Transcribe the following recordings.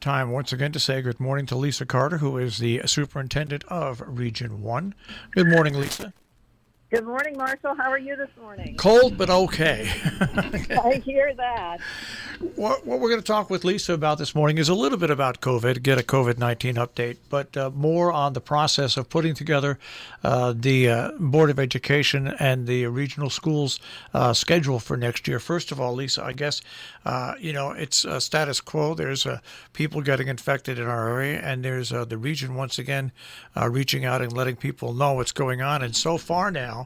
time once again to say good morning to Lisa Carter, who is the superintendent of Region 1. Good morning, Lisa. Good morning, Marshall. How are you this morning? Cold, but okay. I hear that. What we're going to talk with Lisa about this morning is a little bit about COVID, get a COVID-19 update, but more on the process of putting together the Board of Education and the regional schools schedule for next year. First of all, Lisa, I guess, it's status quo. There's people getting infected in our area, and there's the region once again reaching out and letting people know what's going on. And so far now,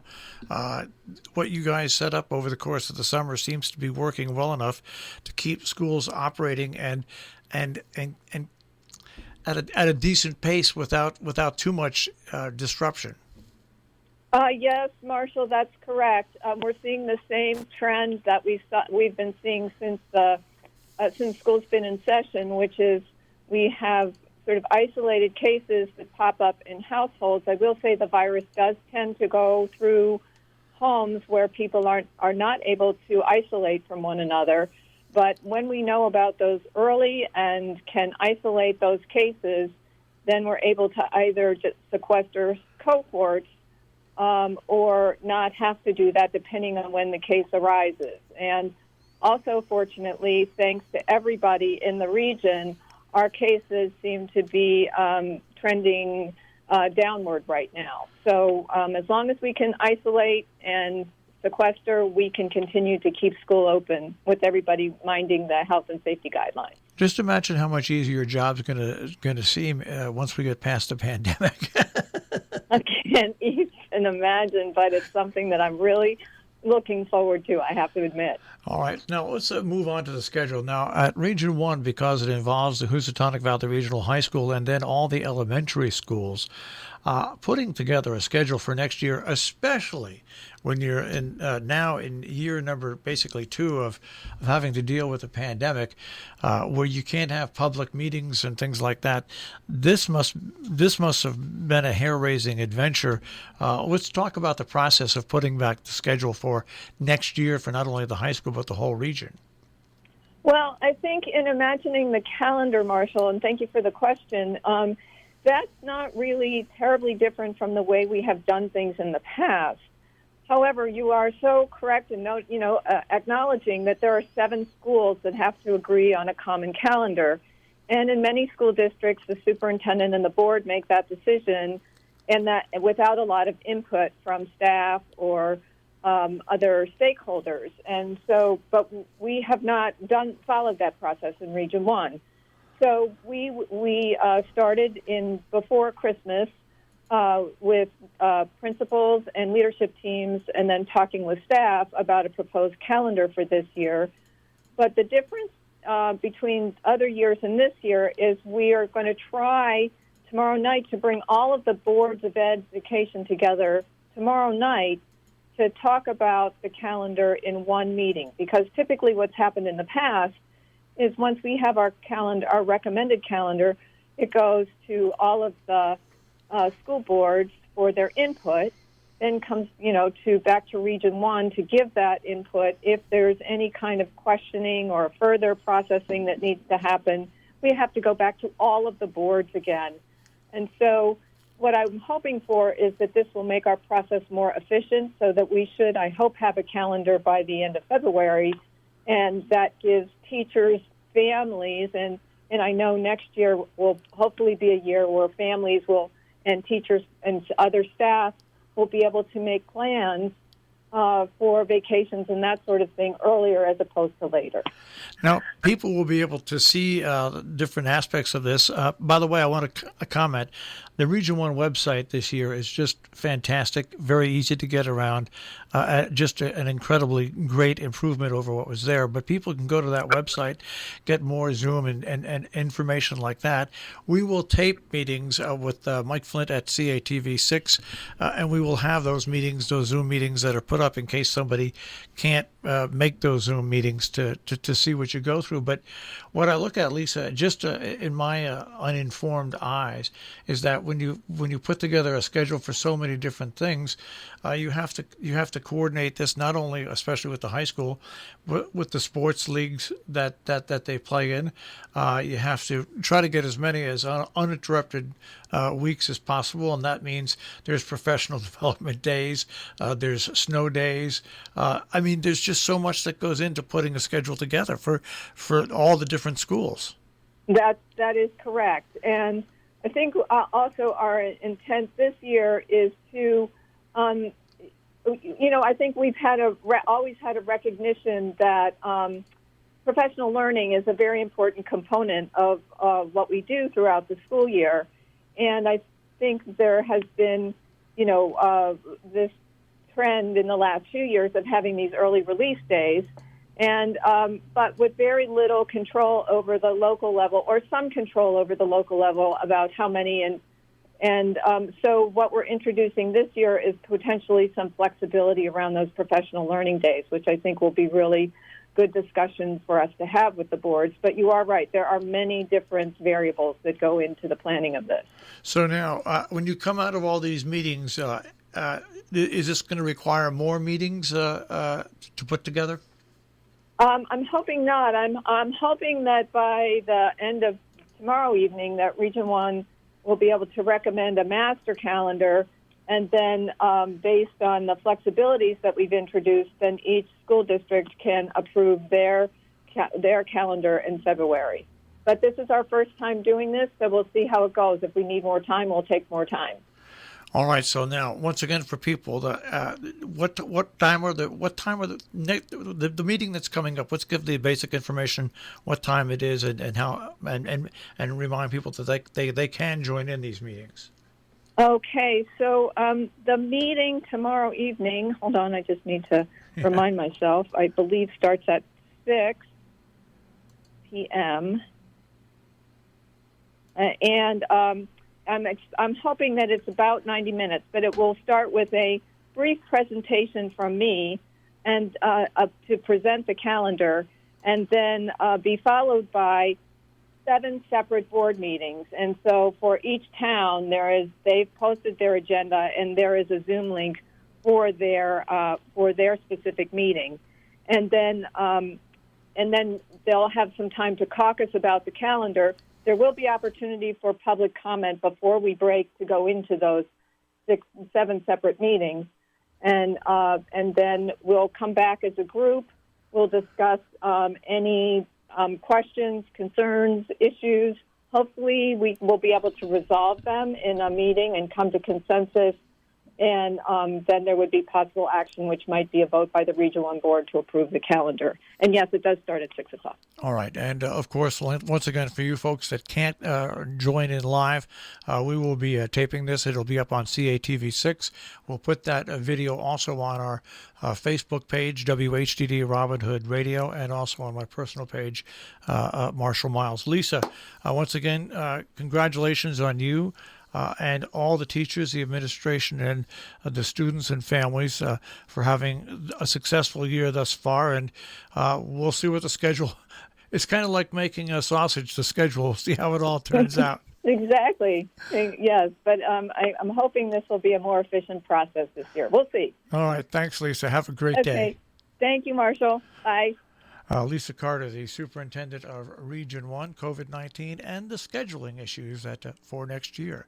what you guys set up over the course of the summer seems to be working well enough to keep schools operating and at a decent pace without too much disruption. Yes, Marshall, that's correct. We're seeing the same trend that we've been seeing since school's been in session, which is we have sort of isolated cases that pop up in households. I will say the virus does tend to go through homes where people are not able to isolate from one another. But when we know about those early and can isolate those cases, then we're able to either just sequester cohorts or not have to do that depending on when the case arises. And also, fortunately, thanks to everybody in the region, our cases seem to be trending downward right now. So as long as we can isolate and sequester, we can continue to keep school open with everybody minding the health and safety guidelines. Just imagine how much easier your job's going to seem once we get past the pandemic. I can't even imagine, but it's something that I'm really looking forward to, I have to admit. All right. Now, let's move on to the schedule. Now, at Region 1, because it involves the Housatonic Valley Regional High School and then all the elementary schools, putting together a schedule for next year, especially when you're now in year number basically 2 of having to deal with the pandemic, where you can't have public meetings and things like that. This must have been a hair-raising adventure. Let's talk about the process of putting back the schedule for next year for not only the high school but the whole region. Well, I think in imagining the calendar, Marshall, and thank you for the question, that's not really terribly different from the way we have done things in the past. However, you are so correct in acknowledging that there are 7 schools that have to agree on a common calendar. And in many school districts, the superintendent and the board make that decision, and that without a lot of input from staff or other stakeholders. And so, but we have not followed that process in Region 1. So we started before Christmas with principals and leadership teams, and then talking with staff about a proposed calendar for this year. But the difference between other years and this year is we are going to try tomorrow night to bring all of the boards of education together tomorrow night to talk about the calendar in one meeting. Because typically what's happened in the past is once we have our recommended calendar, it goes to all of the school boards for their input, then comes, back to Region 1 to give that input. If there's any kind of questioning or further processing that needs to happen, we have to go back to all of the boards again. And so what I'm hoping for is that this will make our process more efficient so that we should, I hope, have a calendar by the end of February, and that gives teachers, families, and I know next year will hopefully be a year where families and teachers and other staff will be able to make plans for vacations and that sort of thing earlier as opposed to later. Now, people will be able to see different aspects of this. By the way, I want to comment. The Region 1 website this year is just fantastic, very easy to get around, just an incredibly great improvement over what was there. But people can go to that website, get more Zoom and information like that. We will tape meetings with Mike Flint at CATV6, and we will have those meetings, those Zoom meetings that are put put up in case somebody can't make those Zoom meetings to see what you go through. But what I look at, Lisa, just in my uninformed eyes, is that when you put together a schedule for so many different things, you have to coordinate this not only, especially with the high school, but with the sports leagues that they play in. You have to try to get as many as uninterrupted weeks as possible, and that means there's professional development days, there's snow days. I mean, there's just so much that goes into putting a schedule together for all the different schools. That is correct, and I think also our intent this year is to, I think we've had always had a recognition that professional learning is a very important component of what we do throughout the school year, and I think there has been, this trend in the last few years of having these early release days, and but with very little control over the local level, or some control over the local level about how many. And so what we're introducing this year is potentially some flexibility around those professional learning days, which I think will be really good discussions for us to have with the boards. But you are right. There are many different variables that go into the planning of this. So now, when you come out of all these meetings, is this going to require more meetings to put together? I'm hoping not. I'm hoping that by the end of tomorrow evening that Region 1 will be able to recommend a master calendar, and then based on the flexibilities that we've introduced, then each school district can approve their calendar in February. But this is our first time doing this, so we'll see how it goes. If we need more time, we'll take more time. All right. So now, once again, for people, what time are the meeting that's coming up? Let's give the basic information, what time it is, and how, and remind people that they can join in these meetings. Okay. So the meeting tomorrow evening. Hold on, I just need to remind myself. I believe starts at 6 p.m. And I'm hoping that it's about 90 minutes, but it will start with a brief presentation from me and to present the calendar, and then be followed by 7 separate board meetings. And so for each town, they've posted their agenda, and there is a Zoom link for their specific meeting, and then they'll have some time to caucus about the calendar. There will be opportunity for public comment before we break to go into those 7 separate meetings, and then we'll come back as a group. We'll discuss any questions, concerns, issues. Hopefully, we will be able to resolve them in a meeting and come to consensus. And then there would be possible action, which might be a vote by the Region 1 board to approve the calendar. And yes, it does start at 6 o'clock. All right. And of course, once again, for you folks that can't join in live, we will be taping this. It'll be up on CATV6. We'll put that video also on our Facebook page, WHDD Robin Hood Radio, and also on my personal page, Marshall Miles. Lisa, once again, congratulations on you. And all the teachers, the administration, and the students and families for having a successful year thus far. And we'll see what the schedule. It's kind of like making a sausage. The schedule. We'll see how it all turns out. Exactly. Yes, but I'm hoping this will be a more efficient process this year. We'll see. All right. Thanks, Lisa. Have a great day. Thank you, Marshall. Bye. Lisa Carter, the superintendent of Region 1, COVID-19, and the scheduling issues for next year.